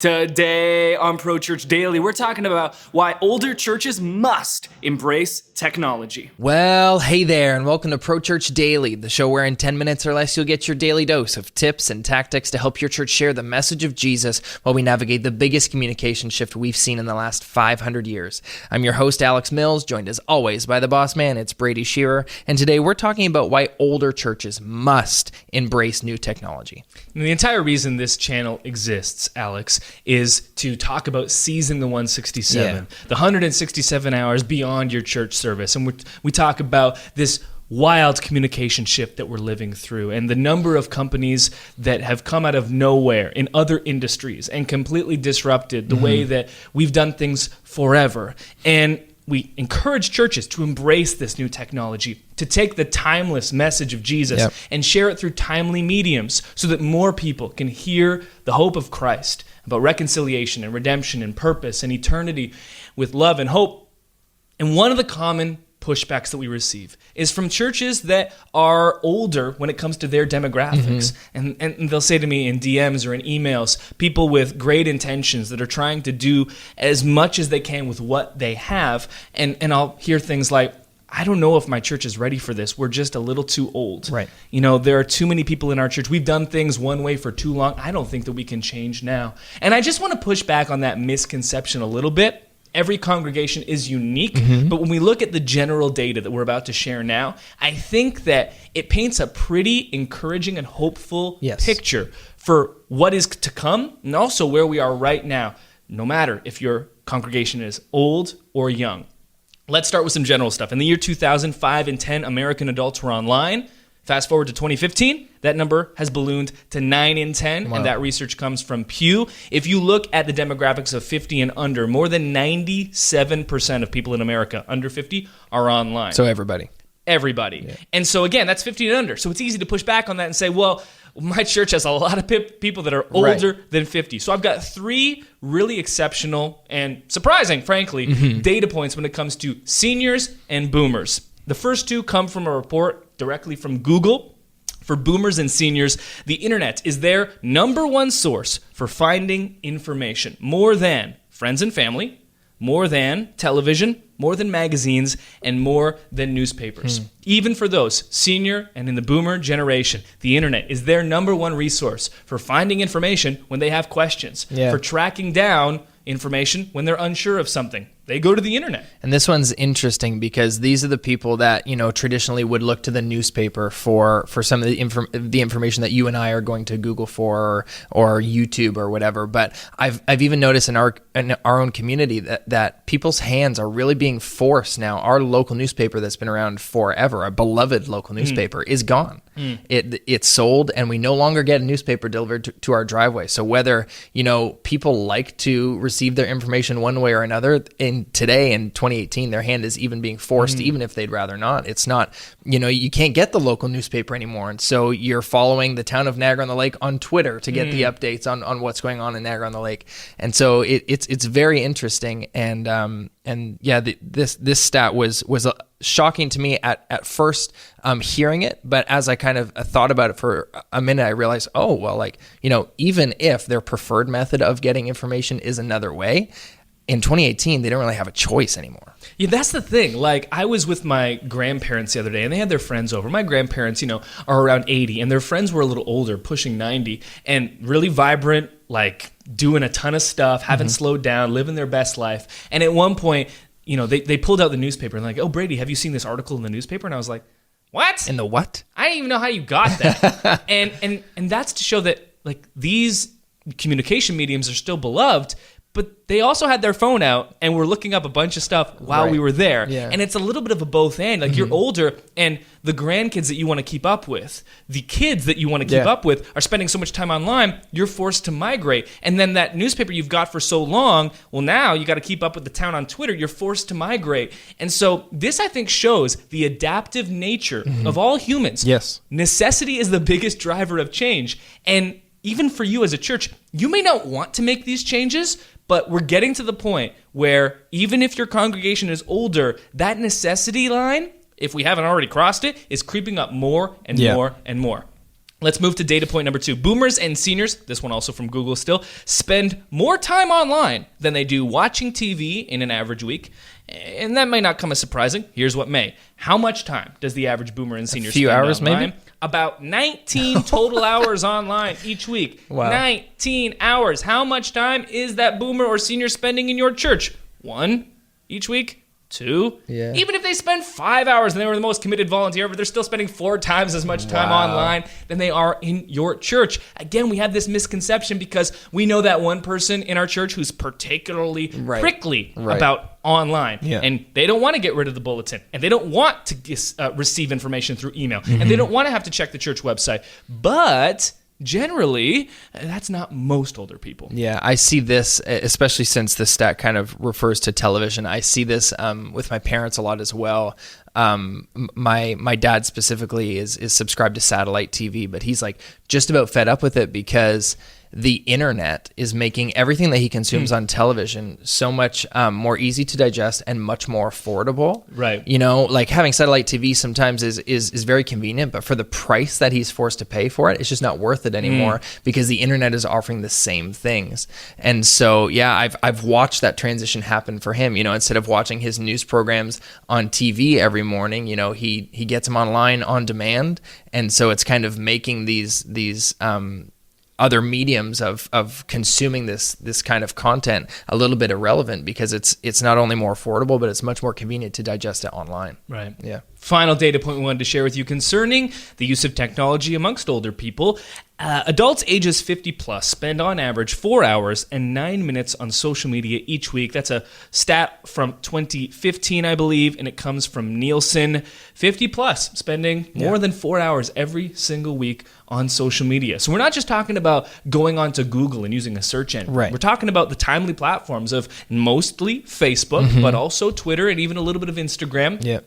Today on Pro Church Daily, we're talking about why older churches must embrace technology. Well, hey there, and welcome to Pro Church Daily, the show where in 10 minutes or less you'll get your daily dose of tips and tactics to help your church share the message of Jesus while we navigate the biggest communication shift we've seen in the last 500 years. I'm your host, Alex Mills, joined as always by the boss man, it's Brady Shearer, and today we're talking about why older churches must embrace new technology. And the entire reason this channel exists, Alex, is to talk about seizing the 167, the 167 hours beyond your church service. And we talk about this wild communication shift that we're living through and the number of companies that have come out of nowhere in other industries and completely disrupted the way that we've done things forever. And we encourage churches to embrace this new technology, to take the timeless message of Jesus and share it through timely mediums so that more people can hear the hope of Christ about reconciliation and redemption and purpose and eternity with love and hope. And one of the common pushbacks that we receive is from churches that are older when it comes to their demographics. And they'll say to me in DMs or in emails, people with great intentions that are trying to do as much as they can with what they have. And I'll hear things like, I don't know if my church is ready for this. We're just a little too old. Right. You know, there are too many people in our church. We've done things one way for too long. I don't think that we can change now. And I just want to push back on that misconception a little bit. Every congregation is unique, but when we look at the general data that we're about to share now, I think that it paints a pretty encouraging and hopeful picture for what is to come and also where we are right now, no matter if your congregation is old or young. Let's start with some general stuff. In the year 2000, 5 in 10 American adults were online. Fast forward to 2015, that number has ballooned to 9 in 10, and that research comes from Pew. If you look at the demographics of 50 and under, more than 97% of people in America under 50 are online. So everybody. Yeah. And so again, that's 50 and under. So it's easy to push back on that and say, well, my church has a lot of people that are older than 50. So I've got 3 really exceptional and surprising, frankly, data points when it comes to seniors and boomers. The first 2 come from a report directly from Google. For boomers and seniors, the internet is their number one source for finding information, more than friends and family, more than television, more than magazines, and more than newspapers. Even for those senior and in the boomer generation, the internet is their number one resource for finding information when they have questions, for tracking down information when they're unsure of something. They go to the internet. And this one's interesting because these are the people that, you know, traditionally would look to the newspaper for some of the information that you and I are going to Google for or YouTube or whatever. But I've even noticed in our own community that people's hands are really being forced now. Our local newspaper that's been around forever, a beloved local newspaper, is gone. It's sold, and we no longer get a newspaper delivered to our driveway. So whether, you know, people like to receive their information one way or another, today in 2018, their hand is even being forced, even if they'd rather not. It's not, you know, you can't get the local newspaper anymore. And so you're following the town of Niagara-on-the-Lake on Twitter to get the updates on what's going on in Niagara-on-the-Lake. And so it's very interesting. And this stat was shocking to me at first hearing it, but as I kind of thought about it for a minute, I realized, even if their preferred method of getting information is another way, in 2018, they don't really have a choice anymore. Yeah, that's the thing. Like, I was with my grandparents the other day, and they had their friends over. My grandparents, are around 80, and their friends were a little older, pushing 90, and really vibrant, like, doing a ton of stuff, haven't slowed down, living their best life. And at one point, they pulled out the newspaper, and like, oh, Brady, have you seen this article in the newspaper? And I was like, what? In the what? I didn't even know how you got that. and that's to show that, like, these communication mediums are still beloved, but they also had their phone out and were looking up a bunch of stuff while we were there. Yeah. And it's a little bit of a both and. Like, you're older, and the grandkids that you want to keep up with, the kids that you want to keep up with are spending so much time online, you're forced to migrate. And then that newspaper you've got for so long, well, now you got to keep up with the town on Twitter, you're forced to migrate. And so this, I think, shows the adaptive nature of all humans. Yes. Necessity is the biggest driver of change. And even for you as a church, you may not want to make these changes, but we're getting to the point where even if your congregation is older, that necessity line, if we haven't already crossed it, is creeping up more and more and more. Let's move to data point number 2. Boomers and seniors, this one also from Google still, spend more time online than they do watching TV in an average week. And that may not come as surprising. Here's what may. How much time does the average boomer and senior spend online? A few hours, maybe? About 19 total hours online each week. Wow. 19 hours. How much time is that boomer or senior spending in your church? 1 each week? 2. Yeah. Even if they spend 5 hours and they were the most committed volunteer ever, they're still spending 4 times as much time online than they are in your church. Again, we have this misconception because we know that one person in our church who's particularly prickly about online. Yeah. And they don't want to get rid of the bulletin. And they don't want to receive information through email. And they don't want to have to check the church website. But generally, that's not most older people. Yeah, I see this, especially since the stat kind of refers to television. I see this with my parents a lot as well. My dad specifically is subscribed to satellite TV, but he's like just about fed up with it because the internet is making everything that he consumes on television so much more easy to digest and much more affordable. Right. You know, like having satellite TV sometimes is very convenient, but for the price that he's forced to pay for it, it's just not worth it anymore because the internet is offering the same things. And so, yeah, I've watched that transition happen for him. You know, instead of watching his news programs on TV every morning, you know, he gets them online on demand. And so it's kind of making these other mediums of consuming this kind of content a little bit irrelevant because it's not only more affordable, but it's much more convenient to digest it online. Right. Yeah. Final data point we wanted to share with you concerning the use of technology amongst older people. Adults ages 50 plus spend on average 4 hours and 9 minutes on social media each week. That's a stat from 2015, I believe, and it comes from Nielsen. 50 plus spending more than 4 hours every single week on social media. So we're not just talking about going onto Google and using a search engine. Right. We're talking about the timely platforms of mostly Facebook, but also Twitter and even a little bit of Instagram. Yeah.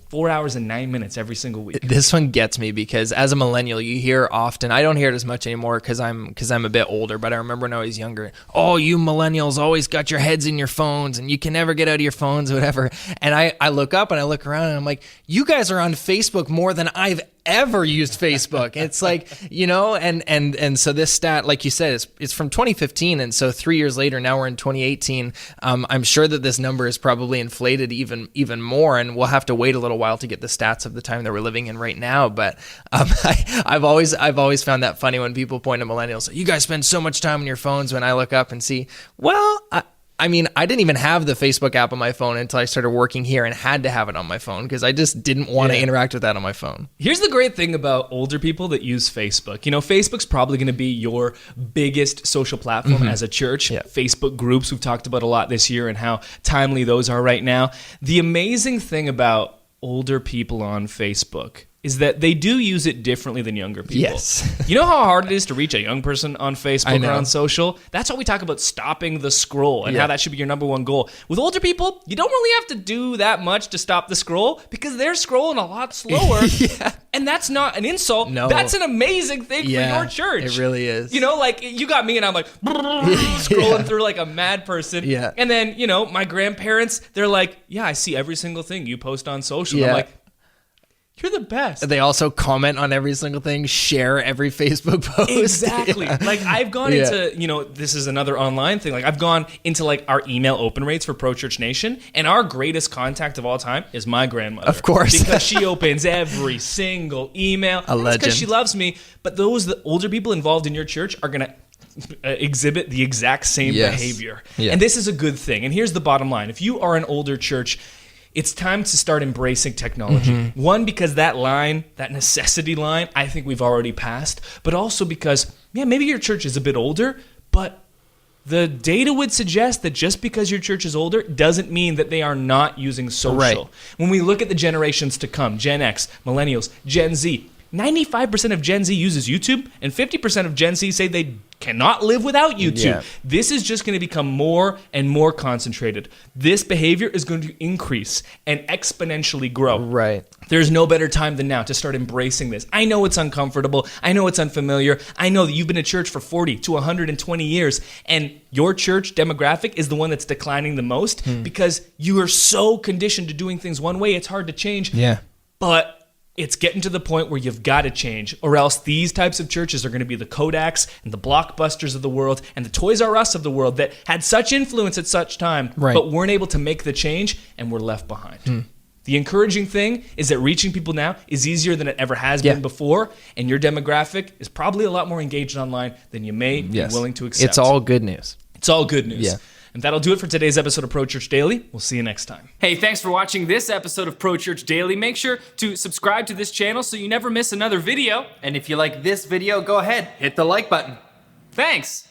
4 hours and 9 minutes every single week. This one gets me because as a millennial, you hear often, I don't hear it as much anymore because I'm a bit older, but I remember when I was younger, oh, you millennials always got your heads in your phones and you can never get out of your phones, whatever. And I look up and I look around and I'm like, you guys are on Facebook more than I've ever used Facebook. It's like, you know, and so this stat, like you said, it's from 2015. And so 3 years later, now we're in 2018. I'm sure that this number is probably inflated even more. And we'll have to wait a little while to get the stats of the time that we're living in right now. But I've always found that funny when people point to millennials. You guys spend so much time on your phones. When I look up and see, well, I mean, I didn't even have the Facebook app on my phone until I started working here and had to have it on my phone because I just didn't want to interact with that on my phone. Here's the great thing about older people that use Facebook. You know, Facebook's probably going to be your biggest social platform as a church. Yeah. Facebook groups, we've talked about a lot this year and how timely those are right now. The amazing thing about older people on Facebook is that they do use it differently than younger people. Yes. You know how hard it is to reach a young person on Facebook or know. on social? That's why we talk about stopping the scroll and how that should be your number one goal. With older people, you don't really have to do that much to stop the scroll because they're scrolling a lot slower. And that's not an insult. No. That's an amazing thing for your church. It really is. You know, like you got me and I'm like scrolling through like a mad person. Yeah. And then, you know, my grandparents, they're like, yeah, I see every single thing you post on social. Yeah. I'm like, you're the best. They also comment on every single thing, share every Facebook post. Exactly. Yeah. Like I've gone into, you know, this is another online thing. Like I've gone into like our email open rates for Pro Church Nation, and our greatest contact of all time is my grandmother. Of course. Because she opens every single email. A legend. Because she loves me. But the older people involved in your church are going to exhibit the exact same behavior. Yeah. And this is a good thing. And here's the bottom line. If you are an older church, it's time to start embracing technology. One, because that line, that necessity line, I think we've already passed. But also because, maybe your church is a bit older, but the data would suggest that just because your church is older doesn't mean that they are not using social. Right. When we look at the generations to come, Gen X, Millennials, Gen Z, 95% of Gen Z uses YouTube, and 50% of Gen Z say they cannot live without YouTube. Yeah. This is just going to become more and more concentrated. This behavior is going to increase and exponentially grow. Right. There's no better time than now to start embracing this. I know it's uncomfortable. I know it's unfamiliar. I know that you've been a church for 40 to 120 years, and your church demographic is the one that's declining the most because you are so conditioned to doing things one way, it's hard to change. Yeah. But It's getting to the point where you've got to change, or else these types of churches are going to be the Kodaks and the Blockbusters of the world and the Toys R Us of the world that had such influence at such time, but weren't able to make the change and were left behind. The encouraging thing is that reaching people now is easier than it ever has been before, and your demographic is probably a lot more engaged online than you may be willing to accept. It's all good news. It's all good news. Yeah. And that'll do it for today's episode of Pro Church Daily. We'll see you next time. Hey, thanks for watching this episode of Pro Church Daily. Make sure to subscribe to this channel so you never miss another video. And if you like this video, go ahead, hit the like button. Thanks.